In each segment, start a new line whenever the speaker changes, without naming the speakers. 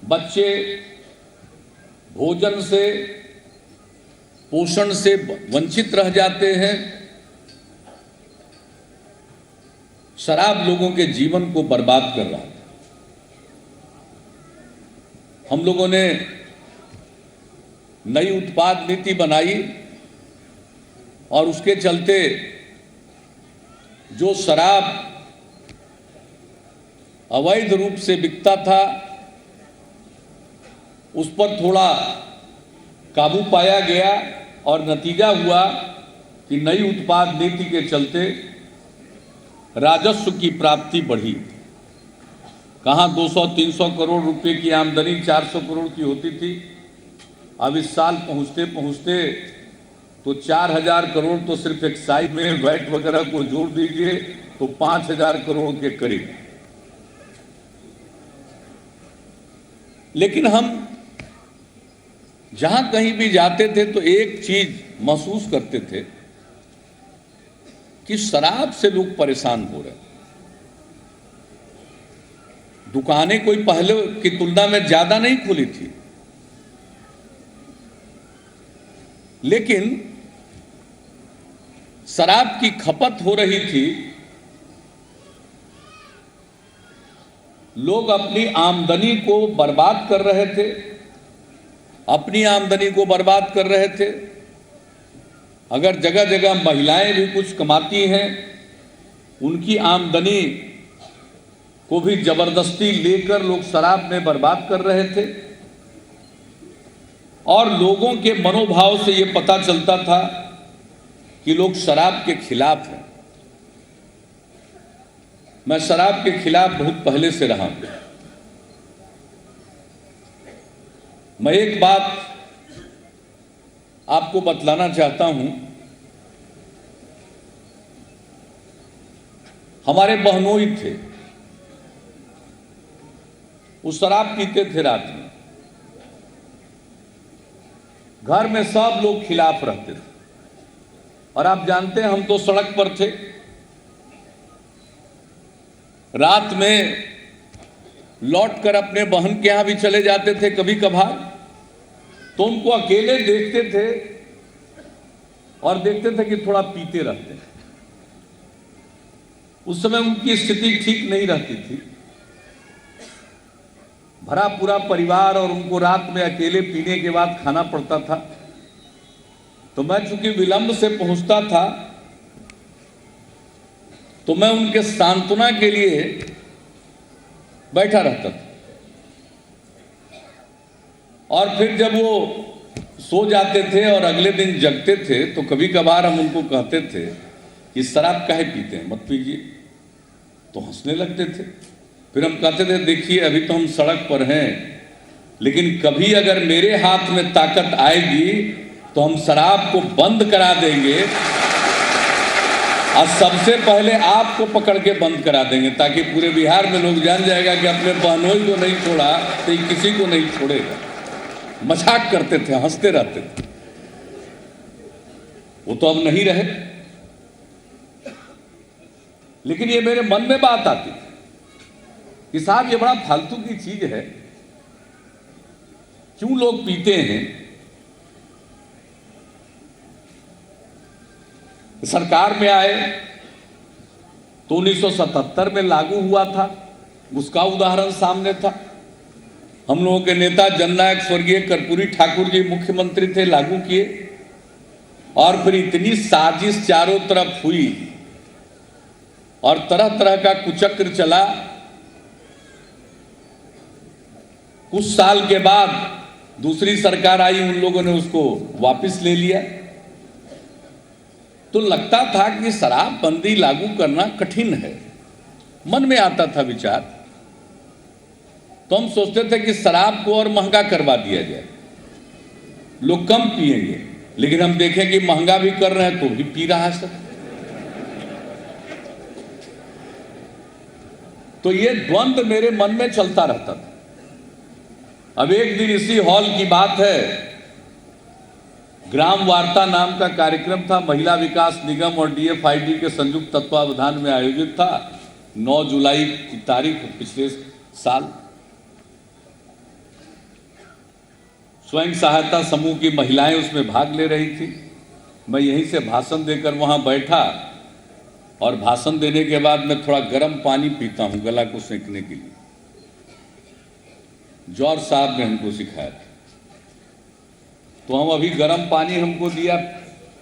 बच्चे भोजन से, पोषण से वंचित रह जाते हैं। शराब लोगों के जीवन को बर्बाद कर रहा है। हम लोगों ने नई उत्पाद नीति बनाई और उसके चलते जो शराब अवैध रूप से बिकता था उस पर थोड़ा काबू पाया गया और नतीजा हुआ कि नई उत्पाद नीति के चलते राजस्व की प्राप्ति बढ़ी। कहाँ 200-300 करोड़ रुपए की आमदनी 400 करोड़ की होती थी, अब इस साल पहुँचते पहुँचते तो 4000 करोड़ तो सिर्फ एक्साइज में वैट वगैरह को जोड़ दीजिए तो 5000 करोड़ के करीब। लेकिन हम जहां कहीं भी जाते थे तो एक चीज महसूस करते थे कि शराब से लोग परेशान हो रहे। दुकानें कोई पहले की तुलना में ज्यादा नहीं खुली थी, लेकिन शराब की खपत हो रही थी। लोग अपनी आमदनी को बर्बाद कर रहे थे, अपनी आमदनी को बर्बाद कर रहे थे। अगर जगह जगह महिलाएं भी कुछ कमाती हैं, उनकी आमदनी को भी जबरदस्ती लेकर लोग शराब में बर्बाद कर रहे थे। और लोगों के मनोभाव से ये पता चलता था कि लोग शराब के खिलाफ हैं। मैं शराब के खिलाफ बहुत पहले से रहा हूं। मैं एक बात आपको बतलाना चाहता हूं। हमारे बहनोई थे, वो शराब पीते थे रात में, घर में सब लोग खिलाफ रहते थे। और आप जानते हैं हम तो सड़क पर थे, रात में लौटकर अपने बहन के यहां भी चले जाते थे कभी कभार, तो उनको अकेले देखते थे और देखते थे कि थोड़ा पीते रहते हैं। उस समय उनकी स्थिति ठीक नहीं रहती थी, भरा पूरा परिवार, और उनको रात में अकेले पीने के बाद खाना पड़ता था। तो मैं चूंकि विलंब से पहुंचता था तो मैं उनके सांत्वना के लिए बैठा रहता था। और फिर जब वो सो जाते थे और अगले दिन जगते थे तो कभी कभार हम उनको कहते थे कि शराब काहे पीते हैं, मत पीजिए। तो हंसने लगते थे। फिर हम कहते थे देखिए अभी तो हम सड़क पर हैं, लेकिन कभी अगर मेरे हाथ में ताकत आएगी तो हम शराब को बंद करा देंगे और सबसे पहले आपको पकड़ के बंद करा देंगे, ताकि पूरे बिहार में लोग जान जाएगा कि अपने बहनोई को नहीं छोड़ा तो ये किसी को नहीं छोड़ेगा। मजाक करते थे, हंसते रहते थे। वो तो अब नहीं रहे, लेकिन ये मेरे मन में बात आती कि साहब ये बड़ा फालतू की चीज है, क्यों लोग पीते हैं। सरकार में आए तो 1977 में लागू हुआ था, उसका उदाहरण सामने था। हम लोगों के नेता जननायक स्वर्गीय कर्पूरी ठाकुर जी मुख्यमंत्री थे, लागू किए। और फिर इतनी साजिश चारों तरफ हुई और तरह तरह का कुचक्र चला। कुछ साल के बाद दूसरी सरकार आई, उन लोगों ने उसको वापस ले लिया। तो लगता था कि शराबबंदी लागू करना कठिन है, मन में आता था विचार। तो हम सोचते थे कि शराब को और महंगा करवा दिया जाए, लोग कम पिएंगे। लेकिन हम देखें कि महंगा भी कर रहे हैं तो भी पी रहा है सब। तो ये द्वंद्व मेरे मन में चलता रहता था। अब एक दिन इसी हॉल की बात है, ग्राम वार्ता नाम का कार्यक्रम था, महिला विकास निगम और DFID के संयुक्त तत्वावधान में आयोजित था। 9 जुलाई की तारीख पिछले साल। स्वयं सहायता समूह की महिलाएं उसमें भाग ले रही थी। मैं यहीं से भाषण देकर वहाँ बैठा और भाषण देने के बाद मैं थोड़ा गर्म पानी पीता हूँ गला को सेंकने के लिए। जौहर साहब ने हमको सिखाया था, तो हम अभी गर्म पानी हमको दिया,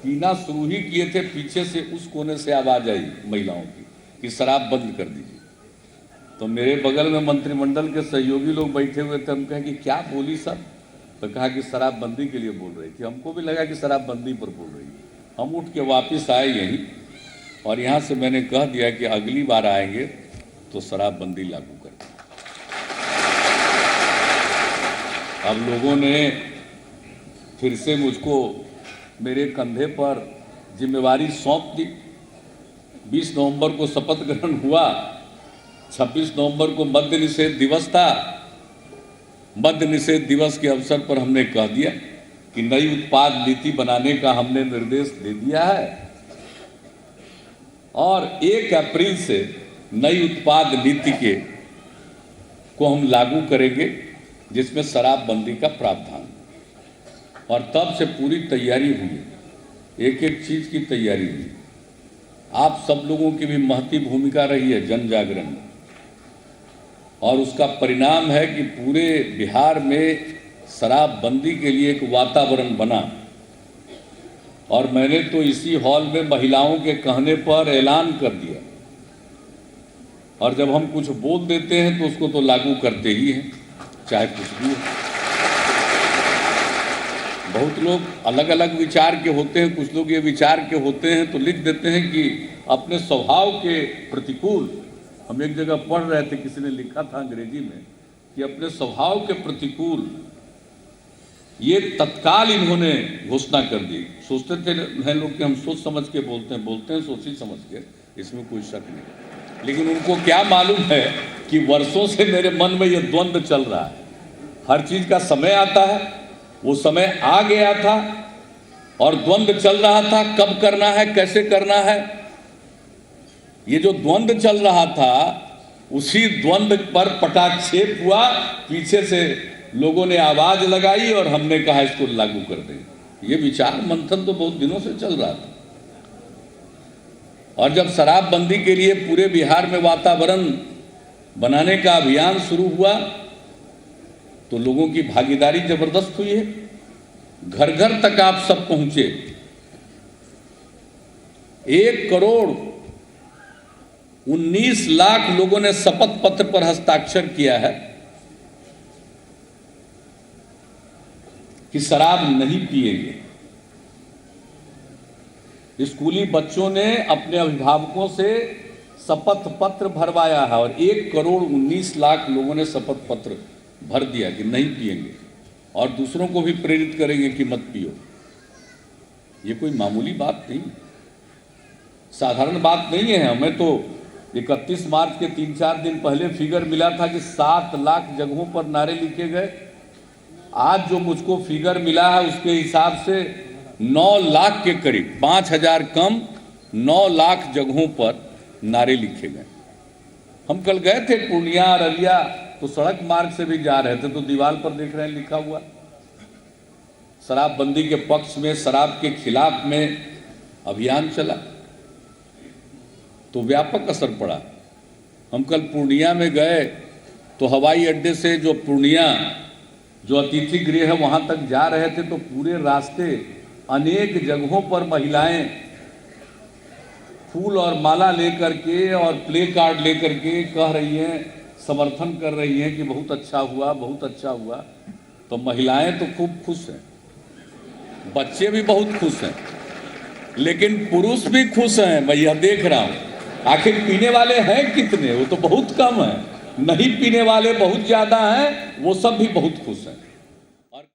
पीना शुरू ही किए थे, पीछे से उस कोने से आवाज आई महिलाओं की कि शराब बंद कर दीजिए। तो मेरे बगल में मंत्रिमंडल के सहयोगी लोग बैठे हुए थे। हम कहे कि क्या बोली सर? तो कहा कि शराबबंदी के लिए बोल रही थी। हमको भी लगा कि शराबबंदी पर बोल रही है। हम उठ के वापस आए यहीं, और यहाँ से मैंने कह दिया कि अगली बार आएंगे तो शराबबंदी लागू कर दें। अब लोगों ने फिर से मुझको मेरे कंधे पर जिम्मेवारी सौंप दी। 20 नवंबर को शपथ ग्रहण हुआ, 26 नवंबर को मद्य निषेध दिवस था। मद्य निषेध दिवस के अवसर पर हमने कह दिया कि नई उत्पाद नीति बनाने का हमने निर्देश दे दिया है, और 1 अप्रैल से नई उत्पाद नीति को हम लागू करेंगे, जिसमें शराबबंदी का प्रावधान। और तब से पूरी तैयारी हुई है, एक एक चीज की तैयारी हुई। आप सब लोगों की भी महती भूमिका रही है जन जागरण में, और उसका परिणाम है कि पूरे बिहार में शराबबंदी के लिए एक वातावरण बना। और मैंने तो इसी हॉल में महिलाओं के कहने पर ऐलान कर दिया, और जब हम कुछ बोल देते हैं तो उसको तो लागू करते ही हैं, चाहे कुछ भी हो। बहुत लोग अलग अलग विचार के होते हैं, कुछ लोग ये विचार के होते हैं तो लिख देते हैं कि अपने स्वभाव के प्रतिकूल। हम एक जगह पढ़ रहे थे, किसी ने लिखा था अंग्रेजी में कि अपने स्वभाव के प्रतिकूल ये तत्काल इन्होंने घोषणा कर दी। सोचते थे हैं लोग कि हम सोच समझ के बोलते हैं सोची समझ के, इसमें कोई शक नहीं। लेकिन उनको क्या मालूम है कि वर्षों से मेरे मन में ये द्वंद्व चल रहा है। हर चीज का समय आता है, वो समय आ गया था और द्वंद्व चल रहा था, कब करना है, कैसे करना है। ये जो द्वंद्व चल रहा था, उसी द्वंद्व पर पटाक्षेप हुआ, पीछे से लोगों ने आवाज लगाई और हमने कहा इसको लागू कर दें। ये विचार मंथन तो बहुत दिनों से चल रहा था। और जब शराबबंदी के लिए पूरे बिहार में वातावरण बनाने का अभियान शुरू हुआ तो लोगों की भागीदारी जबरदस्त हुई है। घर घर तक आप सब पहुंचे। 1,19,00,000 लोगों ने शपथ पत्र पर हस्ताक्षर किया है कि शराब नहीं पिएंगे। स्कूली बच्चों ने अपने अभिभावकों से शपथ पत्र भरवाया है, और 1,19,00,000 लोगों ने शपथ पत्र भर दिया कि नहीं पिएंगे, और दूसरों को भी प्रेरित करेंगे कि मत पियो। ये कोई मामूली बात नहीं, साधारण बात नहीं है। हमें तो 31 मार्च के 3-4 दिन पहले फिगर मिला था कि 7 लाख जगहों पर नारे लिखे गए। आज जो मुझको फिगर मिला है उसके हिसाब से 9 लाख के करीब, 5,000 कम, 9 लाख जगहों पर नारे लिखे गए। हम कल गए थे पूर्णिया, अररिया, तो सड़क मार्ग से भी जा रहे थे तो दीवार पर देख रहे हैं लिखा हुआ शराबबंदी के पक्ष में, शराब के खिलाफ में अभियान चला, तो व्यापक असर पड़ा। हम कल पूर्णिया में गए तो हवाई अड्डे से जो पूर्णिया जो अतिथि गृह है वहां तक जा रहे थे तो पूरे रास्ते अनेक जगहों पर महिलाएं फूल और माला लेकर के और प्ले कार्ड लेकर के कह रही हैं, समर्थन कर रही हैं कि बहुत अच्छा हुआ, बहुत अच्छा हुआ। तो महिलाएं तो खूब खुश हैं, बच्चे भी बहुत खुश हैं, लेकिन पुरुष भी खुश हैं। मैं यह देख रहा हूं, आखिर पीने वाले हैं कितने? वो तो बहुत कम है। नहीं पीने वाले बहुत ज्यादा हैं, वो सब भी बहुत खुश हैं।